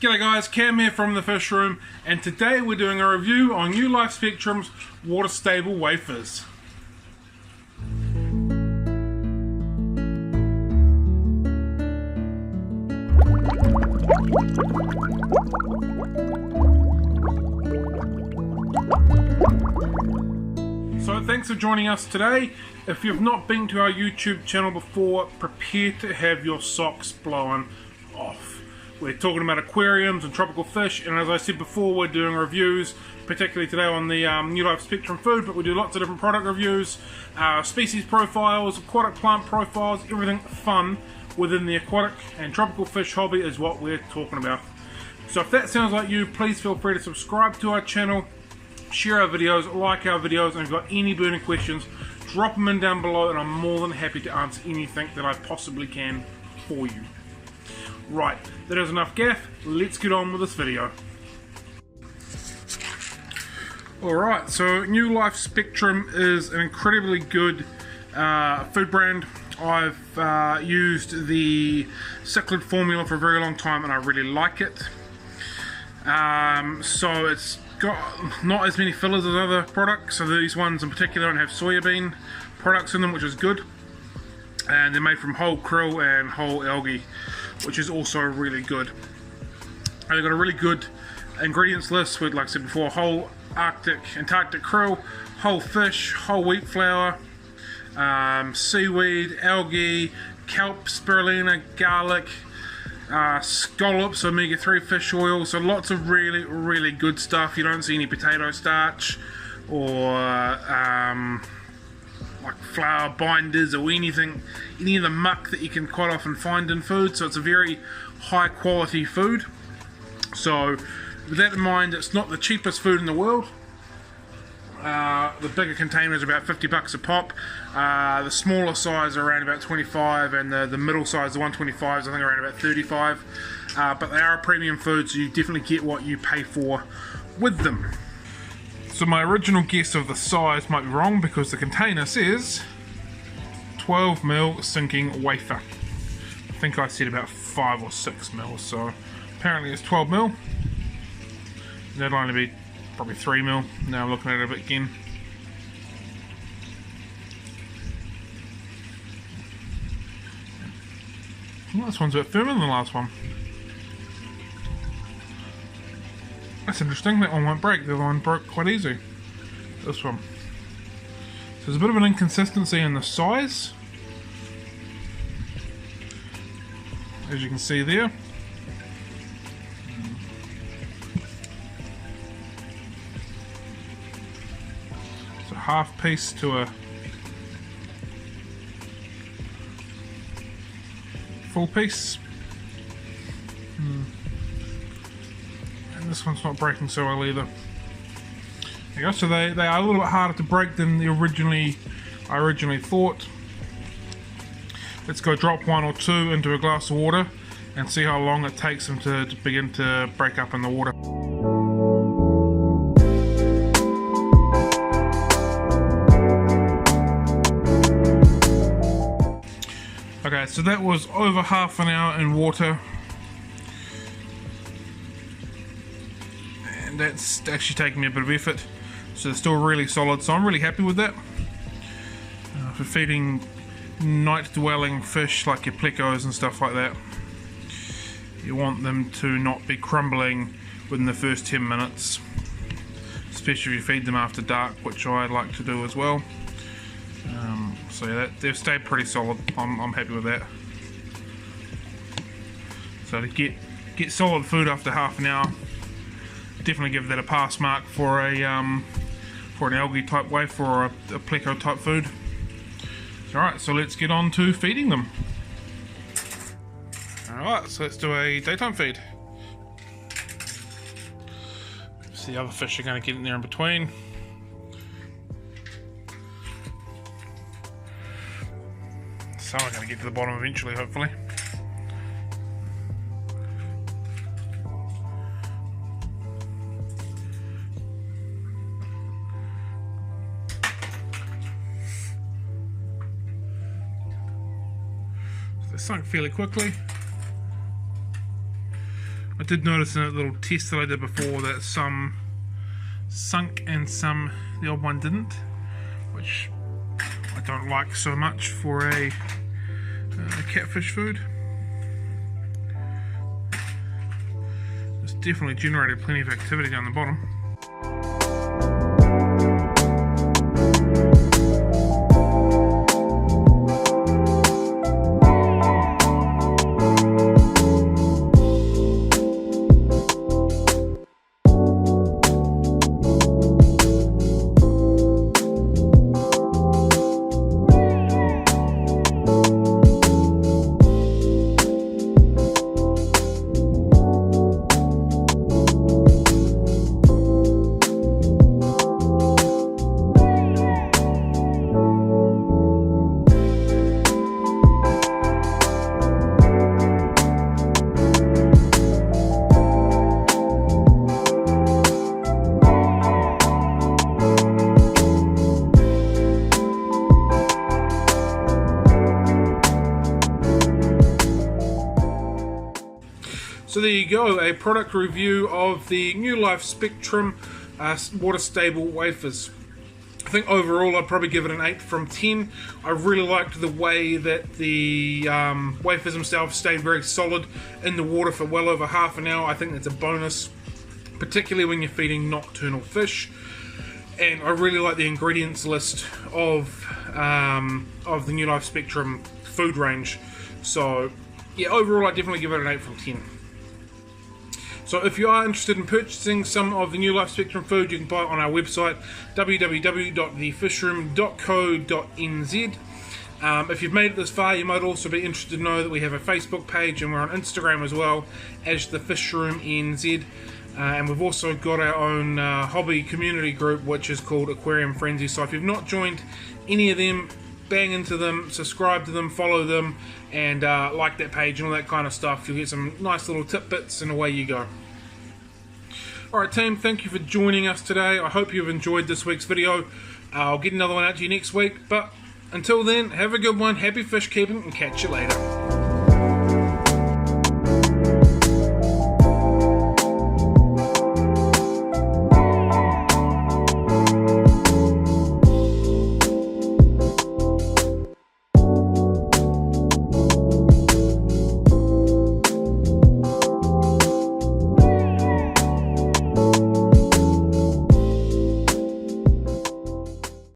G'day guys, Cam here from the Fish Room, and today we're doing a review on New Life Spectrum's Water Stable Wafers. So thanks for joining us today. If you've not been to our YouTube channel before, prepare to have your socks blown off. We're talking about aquariums and tropical fish, and as I said before, we're doing reviews, particularly today on the New Life Spectrum food, but we do lots of different product reviews, species profiles, aquatic plant profiles, everything fun within the aquatic and tropical fish hobby is what we're talking about. So if that sounds like you, please feel free to subscribe to our channel, share our videos, like our videos, and if you've got any burning questions, drop them in down below, and I'm more than happy to answer anything that I possibly can for you. Right, that is enough gaff, let's get on with this video. Alright, so New Life Spectrum is an incredibly good food brand. I've used the cichlid formula for a very long time and I really like it. So it's got not as many fillers as other products, so these ones in particular don't have soybean products in them, which is good. And they're made from whole krill and whole algae, which is also really good. And they've got a really good ingredients list with, like I said before, whole Antarctic krill, whole fish, whole wheat flour, seaweed, algae, kelp, spirulina, garlic, scallops, omega-3 fish oil, so lots of really good stuff. You don't see any potato starch or like flour binders or anything, any of the muck that you can quite often find in food. So it's a very high quality food. So with that in mind, it's not the cheapest food in the world. The bigger containers are about $50 a pop. The smaller size are around about 25, and the middle size, the 125s, I think around about 35. But they are a premium food, so you definitely get what you pay for with them. So my original guess of the size might be wrong, because the container says 12mm sinking wafer. I think I said about 5 or 6 mil, so apparently it's 12mm. That'll only be probably 3mm. Now I'm looking at it a bit again. Well, this one's a bit firmer than the last one. That's interesting, that one won't break, the other one broke quite easy. This one. So there's a bit of an inconsistency in the size, as you can see there. So half piece to a full piece. And this one's not breaking so well either. There you go. So they are a little bit harder to break than I originally thought. Let's go drop one or two into a glass of water and see how long it takes them to begin to break up in the water. Okay, so that was over half an hour in water. And that's actually taking me a bit of effort. So they're still really solid, so I'm really happy with that. For feeding night-dwelling fish like your plecos and stuff like that, you want them to not be crumbling within the first 10 minutes. Especially if you feed them after dark, which I like to do as well. So yeah, they've stayed pretty solid. I'm happy with that. So to get solid food after half an hour, definitely give that a pass mark for an algae type wafer or a pleco type food. Alright, so let's get on to feeding them. Alright, so let's do a daytime feed. So the other fish are going to get in there in between. Some are going to get to the bottom eventually, hopefully. So they sunk fairly quickly. I did notice in a little test that I did before that some sunk and some, the old one didn't, which I don't like so much for a catfish food. It's definitely generated plenty of activity down the bottom. So there you go, a product review of the New Life Spectrum Water Stable Wafers. I think overall I'd probably give it an 8 from 10. I really liked the way that the wafers themselves stayed very solid in the water for well over half an hour. I think that's a bonus, particularly when you're feeding nocturnal fish. And I really like the ingredients list of the New Life Spectrum food range. So yeah, overall I definitely give it an 8 from 10. So if you are interested in purchasing some of the New Life Spectrum food, you can buy it on our website, www.thefishroom.co.nz. If you've made it this far, you might also be interested to know that we have a Facebook page and we're on Instagram as well as the Fish Room NZ. And we've also got our own hobby community group, which is called Aquarium Frenzy. So if you've not joined any of them, bang into them, subscribe to them, follow them, and like that page and all that kind of stuff. You'll get some nice little tidbits and away you go. Alright team, thank you for joining us today. I hope you've enjoyed this week's video. I'll get another one out to you next week, but until then, have a good one, happy fish keeping, and catch you later.